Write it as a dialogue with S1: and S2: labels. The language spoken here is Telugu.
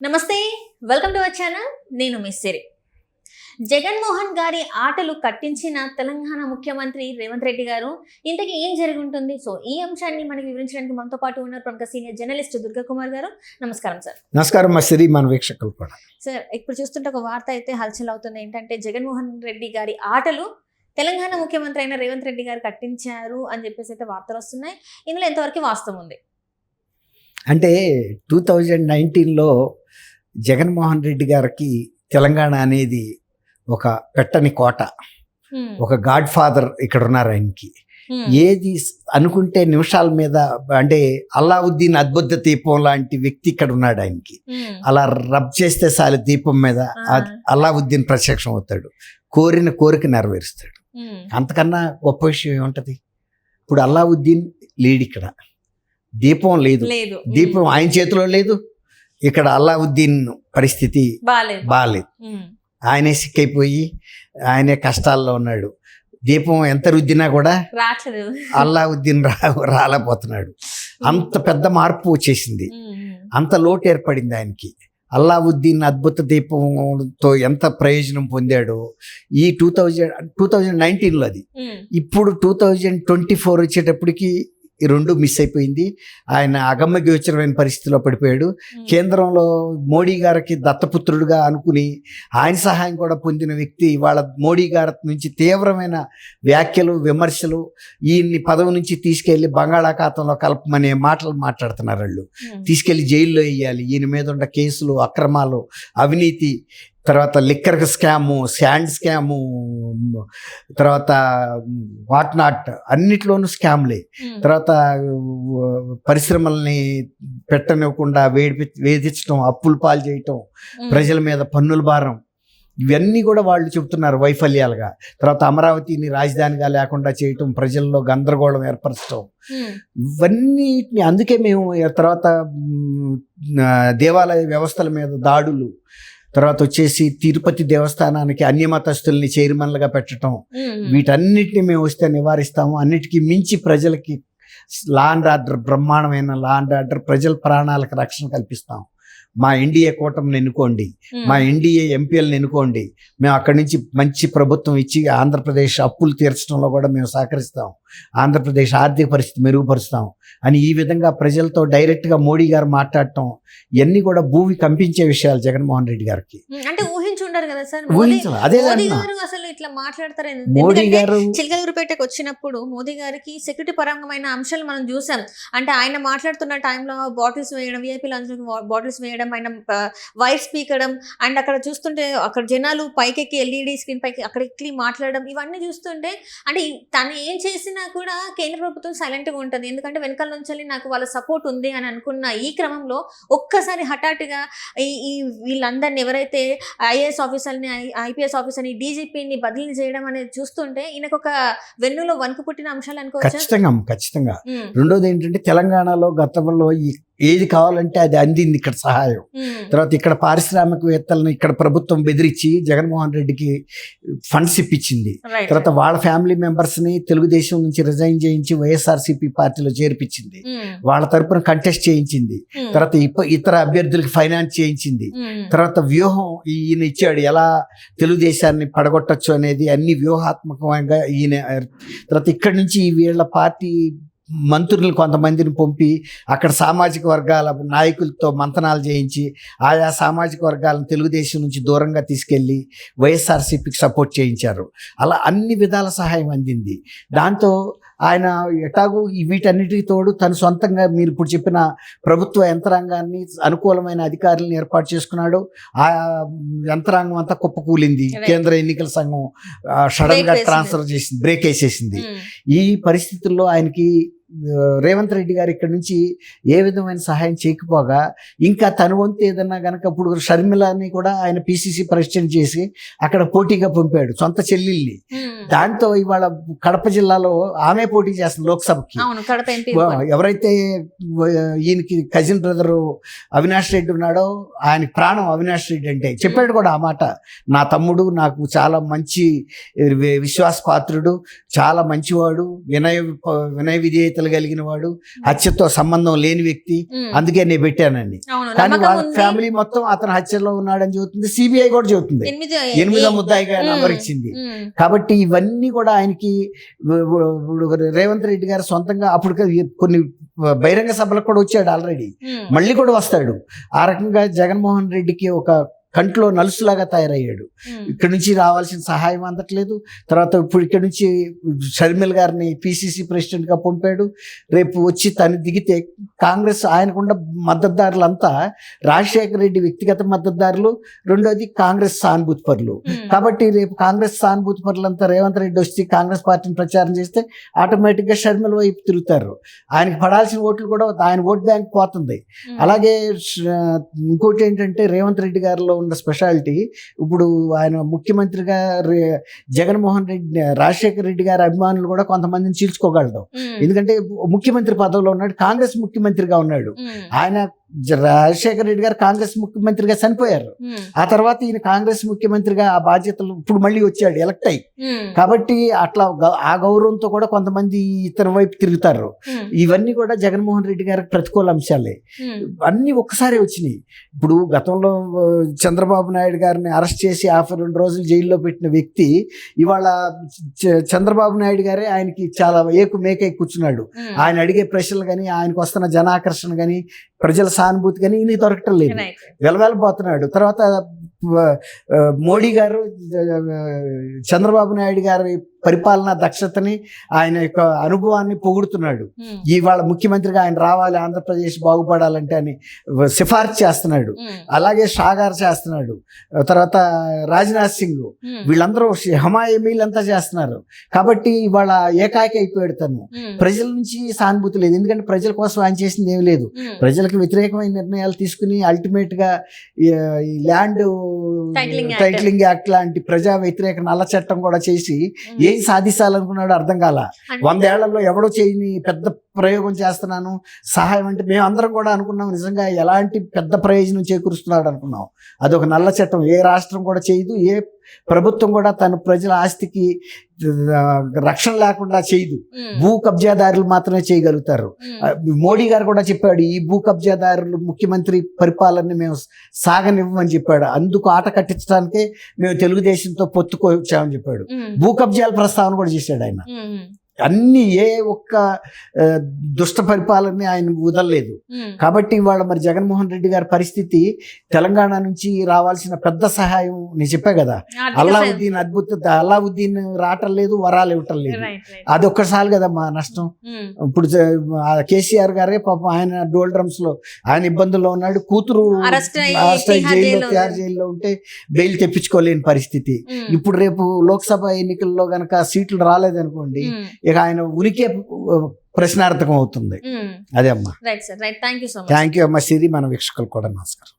S1: నమస్తే, వెల్కమ్ టు అవర్ ఛానల్. నేను మిస్ సిరి. జగన్మోహన్ గారి ఆటలు కట్టించిన తెలంగాణ ముఖ్యమంత్రి రేవంత్ రెడ్డి గారు ఇంతకీ ఏం జరిగి ఉంటుంది? సో ఈ అంశాన్ని మనకి వివరించడానికి మనతో పాటు ఉన్నారు ప్రముఖ సీనియర్ జర్నలిస్ట్ దుర్గా కుమార్ గారు. నమస్కారం సార్.
S2: నమస్కారం మసిరి, మన వీక్షకులు కూడా.
S1: సార్, ఇప్పుడు చూస్తుంటే ఒక వార్త అయితే హల్చల్ అవుతుంది. ఏంటంటే జగన్మోహన్ రెడ్డి గారి ఆటలు తెలంగాణ ముఖ్యమంత్రి అయిన రేవంత్ రెడ్డి గారు కట్టించారు అని చెప్పేసి అయితే వార్తలు వస్తున్నాయి. ఇందులో ఎంతవరకు వాస్తవం ఉంది?
S2: అంటే 2019లో జగన్మోహన్ రెడ్డి గారికి తెలంగాణ అనేది ఒక పెట్టని కోట, ఒక గాడ్ ఫాదర్ ఇక్కడ ఉన్నారు ఆయనకి. ఏది అనుకుంటే నిమిషాల మీద, అంటే అల్లావుద్దీన్ అద్భుత దీపం లాంటి వ్యక్తి ఇక్కడ ఉన్నాడు ఆయనకి. అలా రబ్ చేస్తే చాలు దీపం మీద అల్లావుద్దీన్ ప్రత్యక్షం అవుతాడు, కోరిన కోరిక నెరవేరుస్తాడు. అంతకన్నా గొప్ప విషయం ఏముంటది? ఇప్పుడు అల్లావుద్దీన్ లేడు, ఇక్కడ దీపం లేదు, దీపం ఆయన చేతిలో లేదు. ఇక్కడ అల్లావుద్దీన్ పరిస్థితి బాగాలేదు, ఆయనే సిక్కైపోయి ఆయనే కష్టాల్లో ఉన్నాడు. దీపం ఎంత రుద్దినా కూడా అల్లావుద్దీన్ రాలేకపోతున్నాడు. అంత పెద్ద మార్పు వచ్చేసింది, అంత లోటు ఏర్పడింది ఆయనకి. అల్లావుద్దీన్ అద్భుత దీపంతో ఎంత ప్రయోజనం పొందాడో ఈ 2019లో అది. ఇప్పుడు 2024 వచ్చేటప్పటికి ఈ రెండు మిస్ అయిపోయింది. ఆయన అగమ్య గోచరమైన పరిస్థితిలో పడిపోయాడు. కేంద్రంలో మోడీ గారికి దత్తపుత్రుడుగా అనుకుని ఆయన సహాయం కూడా పొందిన వ్యక్తి వాళ్ళ మోడీ గారి నుంచి తీవ్రమైన వ్యాఖ్యలు, విమర్శలు, ఈయన్ని పదవి నుంచి తీసుకెళ్లి బంగాళాఖాతంలో కలపమనే మాటలు మాట్లాడుతున్నారు. వాళ్ళు తీసుకెళ్లి జైల్లో వేయాలి, ఈయన మీద ఉన్న కేసులు, అక్రమాలు, అవినీతి, తర్వాత లిక్కర్ స్కాము, శాండ్ స్కాము, తర్వాత వాట్ నాట్ అన్నిట్లోనూ స్కామ్లే. తర్వాత పరిశ్రమల్ని పెట్టనివ్వకుండా వేధించడం, అప్పులు పాలు చేయటం, ప్రజల మీద పన్నుల భారం, ఇవన్నీ కూడా వాళ్ళు చెబుతున్నారు వైఫల్యాలుగా. తర్వాత అమరావతిని రాజధానిగా లేకుండా చేయటం, ప్రజల్లో గందరగోళం ఏర్పరచడం, ఇవన్నిటిని. అందుకే మేము తర్వాత దేవాలయ వ్యవస్థల మీద దాడులు, తర్వాత వచ్చేసి తిరుపతి దేవస్థానానికి అన్యమతస్తుల్ని చైర్మన్లుగా పెట్టడం, వీటన్నిటిని మేము వస్తే నివారిస్తాము. అన్నిటికీ మించి ప్రజలకి లా అండ్ ఆర్డర్, బ్రహ్మాండమైన లా అండ్ ఆర్డర్, ప్రజల ప్రాణాలకు రక్షణ కల్పిస్తాం. మా ఎన్డీఏ కూటమిని ఎన్నుకోండి, మా ఎన్డీఏ ఎంపీలను ఎన్నుకోండి, మేము అక్కడి నుంచి మంచి ప్రభుత్వం ఇచ్చి ఆంధ్రప్రదేశ్ అప్పులు తీర్చడంలో కూడా మేము సహకరిస్తాం, ఆంధ్రప్రదేశ్ ఆర్థిక పరిస్థితి మెరుగుపరుస్తాం అని ఈ విధంగా ప్రజలతో డైరెక్ట్గా మోడీ గారు మాట్లాడటం, ఇవన్నీ కూడా భూమి కంపించే విషయాలు జగన్మోహన్ రెడ్డి గారికి.
S1: అంటే ఊహించుంటారు కదా సార్,
S2: అదే
S1: అసలు ఇట్లా మాట్లాడతారు.
S2: మోడీ గారు
S1: చిలకలూరుపేటకు వచ్చినప్పుడు మోదీ గారికి సెక్యూరిటీ పరంగమైన అంశాలు మనం చూసాం. అంటే ఆయన మాట్లాడుతున్న టైంలో బాటిల్స్ వేయడం, విఐపీలు అందరూ బాటిల్స్ వేయడం, ఆయన వైర్స్ పీకడం, అండ్ అక్కడ చూస్తుంటే అక్కడ జనాలు పైకెక్కి ఎల్ఈడి స్క్రీన్ పైకి అక్కడికి మాట్లాడడం, ఇవన్నీ చూస్తుంటే అంటే తను ఏం చేసినా కూడా కేంద్ర ప్రభుత్వం సైలెంట్గా ఉంటుంది. ఎందుకంటే వెనకాల నుంచి నాకు వాళ్ళ సపోర్ట్ ఉంది అని అనుకున్న ఈ క్రమంలో ఒక్కసారి హఠాత్తుగా ఈ వీళ్ళందరినీ ఎవరైతే ఐఏఎస్ ఆఫీసర్ని, ఐపీఎస్ ఆఫీసర్ని, డీజీపీని బదిలీ చేయడం అనేది చూస్తుంటే ఈయనకు ఒక వెన్నులో వణుకు పుట్టిన అంశాలు అనుకోవచ్చు.
S2: ఖచ్చితంగా. రెండోది ఏంటంటే తెలంగాణలో గతంలో ఏది కావాలంటే అది అందింది ఇక్కడ సహాయం. తర్వాత ఇక్కడ పారిశ్రామికవేత్తలను ఇక్కడ ప్రభుత్వం బెదిరించి జగన్మోహన్ రెడ్డికి ఫండ్స్ ఇప్పించింది. తర్వాత వాళ్ళ ఫ్యామిలీ మెంబర్స్ ని తెలుగుదేశం నుంచి రిజైన్ చేయించి వైఎస్ఆర్సీపీ పార్టీలో చేర్పించింది, వాళ్ళ తరపున కంటెస్ట్ చేయించింది, తర్వాత ఇతర అభ్యర్థులకు ఫైనాన్స్ చేయించింది. తర్వాత వ్యూహం ఈయన ఇచ్చాడు, ఎలా తెలుగుదేశాన్ని పడగొట్టచ్చు అనేది అన్ని వ్యూహాత్మకంగా ఈయన. తర్వాత ఇక్కడి నుంచి వీళ్ళ పార్టీ మంత్రులు కొంతమందిని పంపి అక్కడ సామాజిక వర్గాల నాయకులతో మంతనాలు చేయించి ఆయా సామాజిక వర్గాలను తెలుగుదేశం నుంచి దూరంగా తీసుకెళ్ళి వైఎస్ఆర్సీపీకి సపోర్ట్ చేయించారు. అలా అన్ని విధాల సహాయం అందింది. దాంతో ఆయన ఎటాగూ వీటన్నిటికి తోడు తను సొంతంగా మీరు ఇప్పుడు చెప్పిన ప్రభుత్వ యంత్రాంగాన్ని, అనుకూలమైన అధికారులను ఏర్పాటు చేసుకున్నాడు. ఆ యంత్రాంగం అంతా కుప్పకూలింది. కేంద్ర ఎన్నికల సంఘం సడన్ గా ట్రాన్స్ఫర్ చేసింది, బ్రేక్ వేసేసింది. ఈ పరిస్థితుల్లో ఆయనకి రేవంత్ రెడ్డి గారు ఇక్కడ నుంచి ఏ విధమైన సహాయం చేయకపోగా ఇంకా తను వంతు ఏదన్నా కనుక ఇప్పుడు షర్మిలని కూడా ఆయన పిసిసి ప్రెసిడెంట్ చేసి అక్కడ పోటీగా పంపాడు, సొంత చెల్లెల్ని. దాంతో ఇవాళ కడప జిల్లాలో ఆమె పోటీ చేస్తుంది లోక్సభకి. ఎవరైతే ఈయనకి కజిన్ బ్రదరు అవినాష్ రెడ్డి ఉన్నాడో ఆయన ప్రాణం అవినాష్ రెడ్డి అంటే చెప్పాడు కూడా ఆ మాట. నా తమ్ముడు నాకు చాలా మంచి విశ్వాసపాత్రుడు, చాలా మంచివాడు, వినయ విధేయత ఆప్యాయతలు కలిగిన వాడు, హత్యతో సంబంధం లేని వ్యక్తి, అందుకే నేను పెట్టానండి.
S1: అవును,
S2: కానీ
S1: నమ్మకం
S2: వాళ్ళ
S1: ఉంది.
S2: ఫ్యామిలీ మొత్తం అతను హత్యలో ఉన్నాడని చెబుతుంది, సిబిఐ కూడా చెబుతుంది, 8వ ముద్దాయిగా నంబర్ ఇచ్చింది. కాబట్టి ఇవన్నీ కూడా ఆయనకి రేవంత్ రెడ్డి గారు సొంతంగా అప్పుడు కొన్ని బహిరంగ సభలకు కూడా వచ్చాడు ఆల్రెడీ, మళ్ళీ కూడా వస్తాడు. ఆ రకంగా జగన్మోహన్ రెడ్డికి ఒక కంట్లో నలుసులాగా తయారయ్యాడు. ఇక్కడ నుంచి రావాల్సిన సహాయం అందట్లేదు. తర్వాత ఇప్పుడు ఇక్కడ నుంచి షర్మిల్ గారిని పిసిసి ప్రెసిడెంట్గా పంపాడు. రేపు వచ్చి తను దిగితే కాంగ్రెస్ ఆయనకుండా మద్దతుదారులంతా రాజశేఖర రెడ్డి వ్యక్తిగత మద్దతుదారులు, రెండోది కాంగ్రెస్ సానుభూతి పరులు. కాబట్టి రేపు కాంగ్రెస్ సానుభూతి పరులంతా రేవంత్ రెడ్డి వచ్చి కాంగ్రెస్ పార్టీని ప్రచారం చేస్తే ఆటోమేటిక్గా షర్మిల వైపు తిరుగుతారు. ఆయనకి పడాల్సిన ఓట్లు కూడా ఆయన ఓట్ బ్యాంక్ పోతుంది. అలాగే ఇంకోటి ఏంటంటే రేవంత్ రెడ్డి గారిలో ఉన్న స్పెషాలిటీ, ఇప్పుడు ఆయన ముఖ్యమంత్రిగా జగన్మోహన్ రెడ్డి రాజశేఖర రెడ్డి గారి అభిమానులు కూడా కొంతమందిని చీల్చుకోగలడు. ఎందుకంటే ముఖ్యమంత్రి పదవిలో ఉన్నాడు, కాంగ్రెస్ ముఖ్యమంత్రిగా ఉన్నాడు. ఆయన రాజశేఖర రెడ్డి గారు కాంగ్రెస్ ముఖ్యమంత్రిగా చనిపోయారు. ఆ తర్వాత ఈయన కాంగ్రెస్ ముఖ్యమంత్రిగా ఆ బాధ్యతలు ఇప్పుడు మళ్ళీ వచ్చాడు ఎలక్ట్ అయ్యి. కాబట్టి అట్లా ఆ గౌరవంతో కూడా కొంతమంది ఇతని వైపు తిరుగుతారు. ఇవన్నీ కూడా జగన్మోహన్ రెడ్డి గారికి ప్రతికూల అంశాలే. అన్ని ఒక్కసారి వచ్చినాయి. ఇప్పుడు గతంలో చంద్రబాబు నాయుడు గారిని అరెస్ట్ చేసి 2 రోజులు జైల్లో పెట్టిన వ్యక్తి ఇవాళ చంద్రబాబు నాయుడు గారే ఆయనకి చాలా మేకై కూర్చున్నాడు. ఆయన అడిగే ప్రశ్నలు కానీ, ఆయనకు వస్తున్న జనాకర్షణ కానీ, ప్రజల సానుభూతి కానీ ఈయనకి దొరకటం లేదు, వెలవెలపోతున్నాడు. తర్వాత మోడీ గారు చంద్రబాబు నాయుడు గారి పరిపాలనా దక్షతని, ఆయన యొక్క అనుభవాన్ని పొగుడుతున్నాడు. ఇవాళ ముఖ్యమంత్రిగా ఆయన రావాలి, ఆంధ్రప్రదేశ్ బాగుపడాలంటే అని సిఫార్సు చేస్తున్నాడు. అలాగే షా గారు చేస్తున్నాడు, తర్వాత రాజ్నాథ్ సింగ్, వీళ్ళందరూ హమాయమీలంతా చేస్తున్నారు. కాబట్టి ఇవాళ ఏకాకి అయిపోయాడు తను. ప్రజల నుంచి సానుభూతి లేదు, ఎందుకంటే ప్రజల కోసం ఆయన చేసింది ఏమి లేదు. ప్రజలకు వ్యతిరేకమైన నిర్ణయాలు తీసుకుని అల్టిమేట్ గా ఈ ల్యాండ్ టైటిలింగ్ యాక్ట్ లాంటి ప్రజా వ్యతిరేక నల్ల చట్టం కూడా చేసి ఏం సాధించాలనుకున్నాడో అర్థం కాల. 100 ఏళ్లలో ఎవడో చేయని పెద్ద ప్రయోగం చేస్తున్నాను సహాయం అంటే మేము అందరం కూడా అనుకున్నాం, నిజంగా ఎలాంటి పెద్ద ప్రయోజనం చేకూరుస్తున్నాడు అనుకున్నాం. అదొక నల్ల చట్టం ఏ రాష్ట్రం కూడా చేయదు, ఏ ప్రభుత్వం కూడా తన ప్రజల ఆస్తికి రక్షణ లేకుండా చేయదు. భూ కబ్జాదారులు మాత్రమే చేయగలుగుతారు. మోడీ గారు కూడా చెప్పాడు, ఈ భూ కబ్జాదారులు ముఖ్యమంత్రి పరిపాలనని మేము సాగనివ్వమని చెప్పాడు. అందుకు ఆట కట్టించడానికే మేము తెలుగుదేశంతో పొత్తుకొచ్చామని చెప్పాడు. భూ కబ్జాల ప్రస్తావన కూడా చేశాడు ఆయన. అన్ని ఏ ఒక్క దుష్ట పరిపాలన ఆయన వదలలేదు. కాబట్టి ఇవాళ మరి జగన్మోహన్ రెడ్డి గారి పరిస్థితి, తెలంగాణ నుంచి రావాల్సిన పెద్ద సహాయం నేను చెప్పా కదా, అల్లావుద్దీన్ రావటం లేదు, వరాలు ఇవ్వటం లేదు. అది ఒక్కసారి కదా మా నష్టం. ఇప్పుడు కేసీఆర్ గారే పాపం ఆయన డోల్ డ్రమ్స్ లో ఆయన ఇబ్బందుల్లో ఉన్నాడు. కూతురు అరెస్ట్ అయ్యి జైల్లో ఉంటే బెయిల్ తెప్పించుకోలేని పరిస్థితి. ఇప్పుడు రేపు లోక్సభ ఎన్నికల్లో గనక సీట్లు రాలేదనుకోండి, ఇక ఆయన ఉనికి ప్రశ్నార్థకం అవుతుంది. అదే అమ్మా.
S1: Right sir, right. Thank you so much.
S2: Thank you అమ్మా సిరి. మన వీక్షకులు కూడా నమస్కారం.